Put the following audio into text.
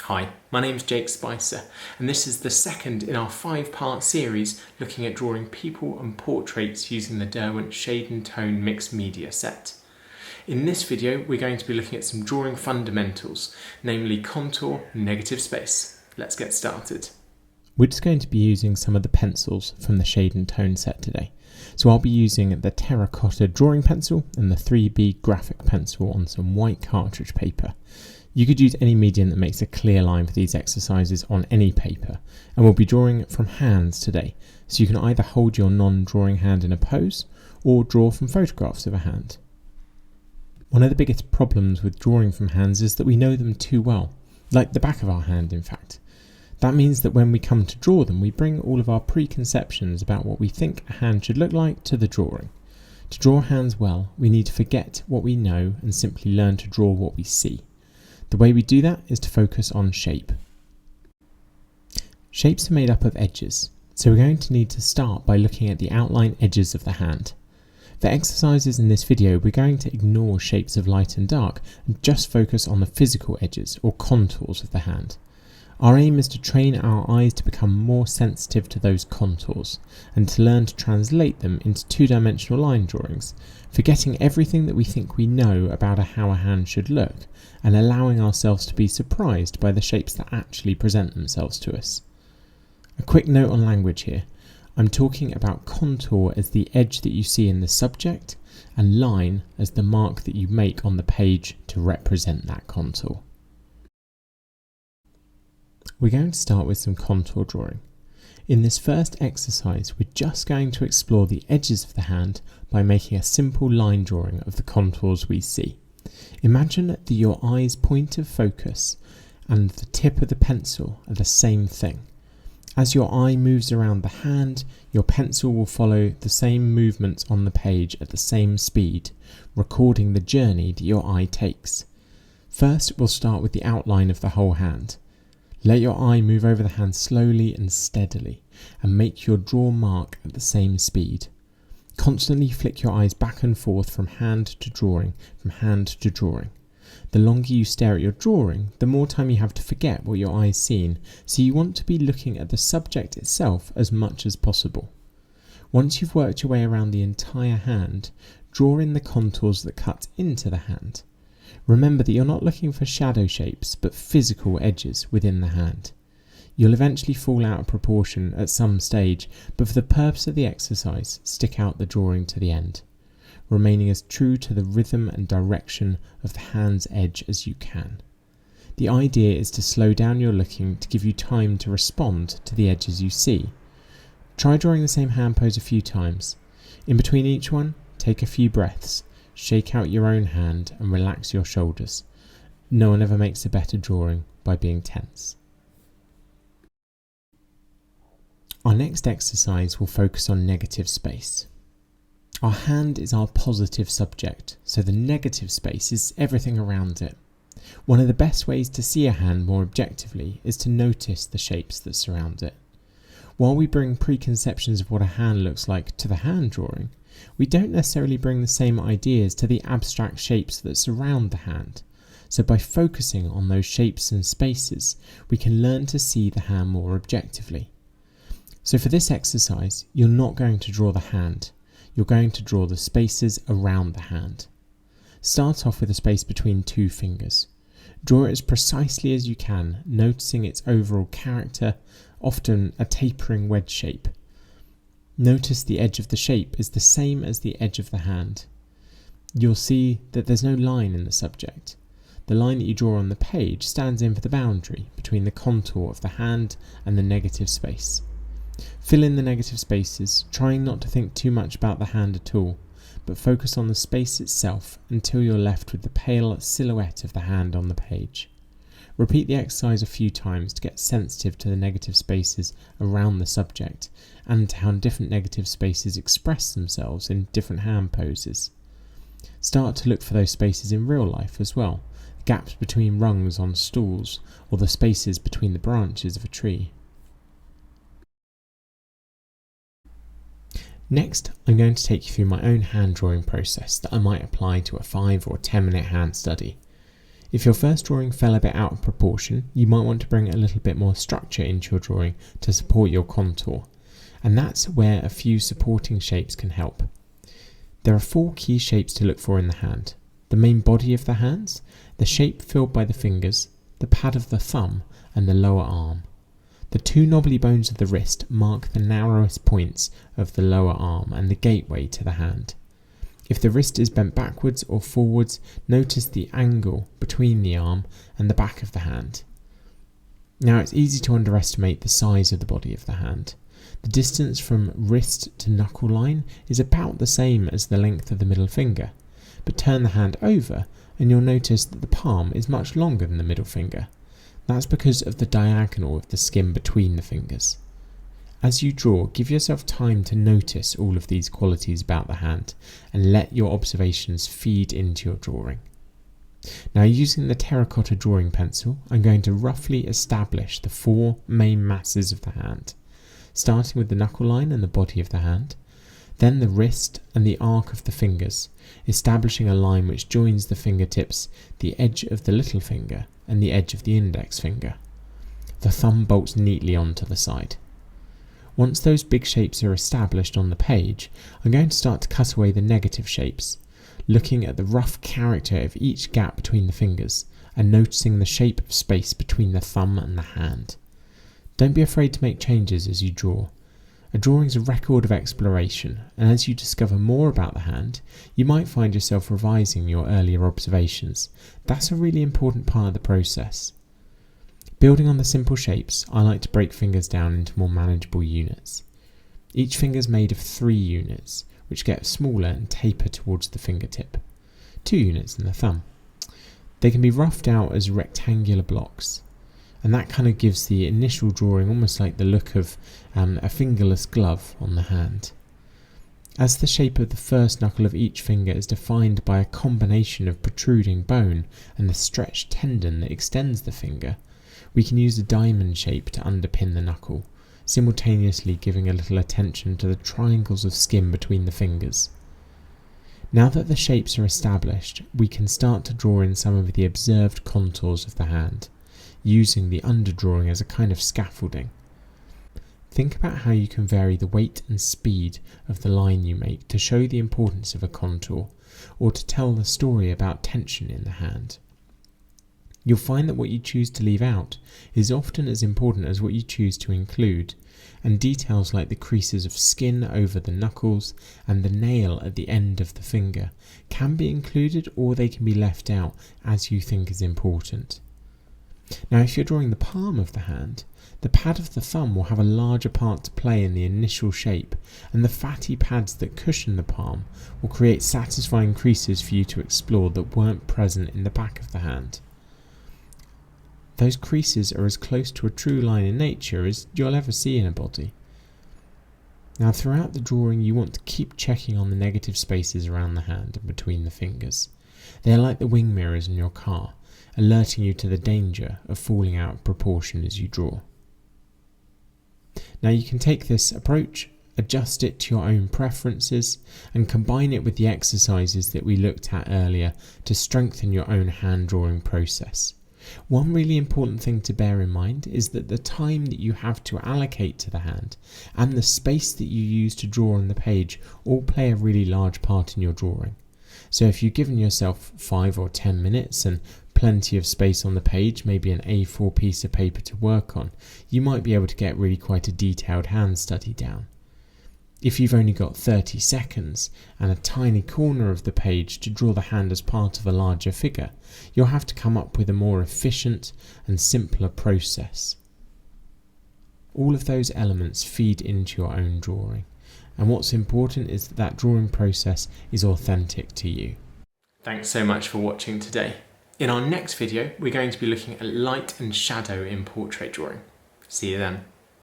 Hi, my name's Jake Spicer, and this is the second in our 5-part series looking at drawing people and portraits using the Derwent Shade and Tone Mixed Media set. In this video, we're going to be looking at some drawing fundamentals, namely contour and negative space. Let's get started. We're just going to be using some of the pencils from the Shade and Tone set today. So I'll be using the terracotta drawing pencil and the 3B graphic pencil on some white cartridge paper. You could use any medium that makes a clear line for these exercises on any paper, and we'll be drawing from hands today, so you can either hold your non-drawing hand in a pose or draw from photographs of a hand. One of the biggest problems with drawing from hands is that we know them too well, like the back of our hand in fact. That means that when we come to draw them, we bring all of our preconceptions about what we think a hand should look like to the drawing. To draw hands well, we need to forget what we know and simply learn to draw what we see. The way we do that is to focus on shape. Shapes are made up of edges, so we're going to need to start by looking at the outline edges of the hand. For exercises in this video, we're going to ignore shapes of light and dark and just focus on the physical edges or contours of the hand. Our aim is to train our eyes to become more sensitive to those contours and to learn to translate them into two-dimensional line drawings, forgetting everything that we think we know about how a hand should look and allowing ourselves to be surprised by the shapes that actually present themselves to us. A quick note on language here. I'm talking about contour as the edge that you see in the subject and line as the mark that you make on the page to represent that contour. We're going to start with some contour drawing. In this first exercise, we're just going to explore the edges of the hand by making a simple line drawing of the contours we see. Imagine that your eye's point of focus and the tip of the pencil are the same thing. As your eye moves around the hand, your pencil will follow the same movements on the page at the same speed, recording the journey that your eye takes. First, we'll start with the outline of the whole hand. Let your eye move over the hand slowly and steadily, and make your draw mark at the same speed. Constantly flick your eyes back and forth from hand to drawing, from hand to drawing. The longer you stare at your drawing, the more time you have to forget what your eye's seen, so you want to be looking at the subject itself as much as possible. Once you've worked your way around the entire hand, draw in the contours that cut into the hand. Remember that you're not looking for shadow shapes, but physical edges within the hand. You'll eventually fall out of proportion at some stage, but for the purpose of the exercise, stick out the drawing to the end, remaining as true to the rhythm and direction of the hand's edge as you can. The idea is to slow down your looking to give you time to respond to the edges you see. Try drawing the same hand pose a few times. In between each one, take a few breaths. Shake out your own hand and relax your shoulders. No one ever makes a better drawing by being tense. Our next exercise will focus on negative space. Our hand is our positive subject, so the negative space is everything around it. One of the best ways to see a hand more objectively is to notice the shapes that surround it. While we bring preconceptions of what a hand looks like to the hand drawing, we don't necessarily bring the same ideas to the abstract shapes that surround the hand. So by focusing on those shapes and spaces, we can learn to see the hand more objectively. So for this exercise, you're not going to draw the hand. You're going to draw the spaces around the hand. Start off with a space between two fingers. Draw it as precisely as you can, noticing its overall character, often a tapering wedge shape. Notice the edge of the shape is the same as the edge of the hand. You'll see that there's no line in the subject. The line that you draw on the page stands in for the boundary between the contour of the hand and the negative space. Fill in the negative spaces, trying not to think too much about the hand at all, but focus on the space itself until you're left with the pale silhouette of the hand on the page. Repeat the exercise a few times to get sensitive to the negative spaces around the subject and to how different negative spaces express themselves in different hand poses. Start to look for those spaces in real life as well, gaps between rungs on stools or the spaces between the branches of a tree. Next, I'm going to take you through my own hand drawing process that I might apply to a 5 or 10 minute hand study. If your first drawing fell a bit out of proportion, you might want to bring a little bit more structure into your drawing to support your contour, and that's where a few supporting shapes can help. There are 4 key shapes to look for in the hand: the main body of the hands, the shape filled by the fingers, the pad of the thumb, and the lower arm. The 2 knobbly bones of the wrist mark the narrowest points of the lower arm and the gateway to the hand. If the wrist is bent backwards or forwards, notice the angle between the arm and the back of the hand. Now, it's easy to underestimate the size of the body of the hand. The distance from wrist to knuckle line is about the same as the length of the middle finger, but turn the hand over and you'll notice that the palm is much longer than the middle finger. That's because of the diagonal of the skin between the fingers. As you draw, give yourself time to notice all of these qualities about the hand and let your observations feed into your drawing. Now, using the terracotta drawing pencil, I'm going to roughly establish the 4 main masses of the hand, starting with the knuckle line and the body of the hand, then the wrist and the arc of the fingers, establishing a line which joins the fingertips, the edge of the little finger, and the edge of the index finger. The thumb bolts neatly onto the side. Once those big shapes are established on the page, I'm going to start to cut away the negative shapes, looking at the rough character of each gap between the fingers and noticing the shape of space between the thumb and the hand. Don't be afraid to make changes as you draw. A drawing is a record of exploration, and as you discover more about the hand, you might find yourself revising your earlier observations. That's a really important part of the process. Building on the simple shapes, I like to break fingers down into more manageable units. Each finger is made of 3 units, which get smaller and taper towards the fingertip. 2 units in the thumb. They can be roughed out as rectangular blocks, and that kind of gives the initial drawing almost like the look of a fingerless glove on the hand. As the shape of the first knuckle of each finger is defined by a combination of protruding bone and the stretched tendon that extends the finger, we can use a diamond shape to underpin the knuckle, simultaneously giving a little attention to the triangles of skin between the fingers. Now that the shapes are established, we can start to draw in some of the observed contours of the hand, using the underdrawing as a kind of scaffolding. Think about how you can vary the weight and speed of the line you make to show the importance of a contour, or to tell the story about tension in the hand. You'll find that what you choose to leave out is often as important as what you choose to include, and details like the creases of skin over the knuckles and the nail at the end of the finger can be included, or they can be left out as you think is important. Now, if you're drawing the palm of the hand, the pad of the thumb will have a larger part to play in the initial shape, and the fatty pads that cushion the palm will create satisfying creases for you to explore that weren't present in the back of the hand. Those creases are as close to a true line in nature as you'll ever see in a body. Now, throughout the drawing, you want to keep checking on the negative spaces around the hand and between the fingers. They're like the wing mirrors in your car, alerting you to the danger of falling out of proportion as you draw. Now, you can take this approach, adjust it to your own preferences, and combine it with the exercises that we looked at earlier to strengthen your own hand drawing process. One really important thing to bear in mind is that the time that you have to allocate to the hand and the space that you use to draw on the page all play a really large part in your drawing. So if you've given yourself 5 or 10 minutes and plenty of space on the page, maybe an A4 piece of paper to work on, you might be able to get really quite a detailed hand study down. If you've only got 30 seconds and a tiny corner of the page to draw the hand as part of a larger figure, you'll have to come up with a more efficient and simpler process. All of those elements feed into your own drawing, and what's important is that that drawing process is authentic to you. Thanks so much for watching today. In our next video, we're going to be looking at light and shadow in portrait drawing. See you then.